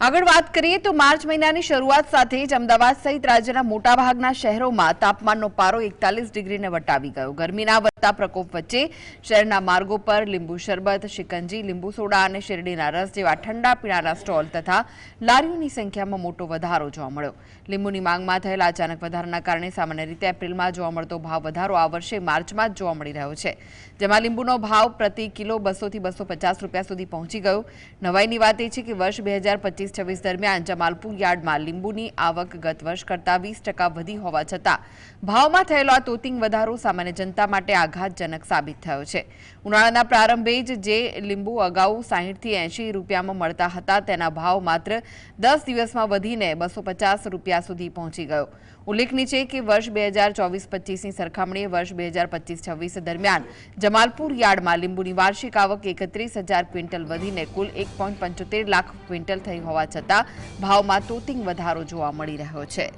આગળ વાત કરીએ તો માર્ચ મહિનાની શરૂઆત સાથે જ અમદાવાદ સહિત રાજ્યના મોટાભાગના શહેરોમાં તાપમાનનો પારો 41 ડિગ્રીને વટાવી ગયો। ગરમીના વધતા પ્રકોપ વચ્ચે શહેરના માર્ગો પર લીંબુ શરબત, શિકંજી, લીંબુ સોડા અને શેરડીના રસ જેવા ઠંડા પીણાના સ્ટોલ તથા લારીઓની સંખ્યામાં મોટો વધારો જોવા મળ્યો। લીંબુની માંગમાં થયેલા અચાનક વધારાના કારણે સામાન્ય રીતે એપ્રિલમાં જોવા મળતો ભાવ વધારો આ વર્ષે માર્ચમાં જ જોવા મળી રહ્યો છે, જેમાં લીંબુનો ભાવ પ્રતિ કિલો 200 થી 250 રૂપિયા સુધી પહોંચી ગયો। નવાઈની વાત એ છે કે વર્ષ 2025-26 દરમિયાન જમાલપુર યાર્ડમાં લીંબુની આવક ગત વર્ષ કરતાં 20% વધી હોવા છતાં ભાવમાં થયેલો આ તોતિંગ વધારો સામાન્ય જનતા માટે આઘાતજનક સાબિત થયો છે। ઉનાળાના પ્રારંભે જ જે લીંબુ અગાઉ 60 થી 80 રૂપિયામાં મળતા હતા તેના ભાવ માત્ર 10 દિવસમાં વધીને 250 રૂપિયા સુધી પહોંચી ગયો। ઉલ્લેખનીય છે કે વર્ષ 2024-25ની સરખામણીએ વર્ષ 2025-26 દરમિયાન જમાલપુર યાર્ડમાં લીંબુની વાર્ષિક આવક 31,000 ક્વિન્ટલ વધીને કુલ 1.75 લાખ ક્વિન્ટલ થઈ હોવા છતાં ભાવમાં તોતિંગ વધારો જોવા મળી રહ્યો છે।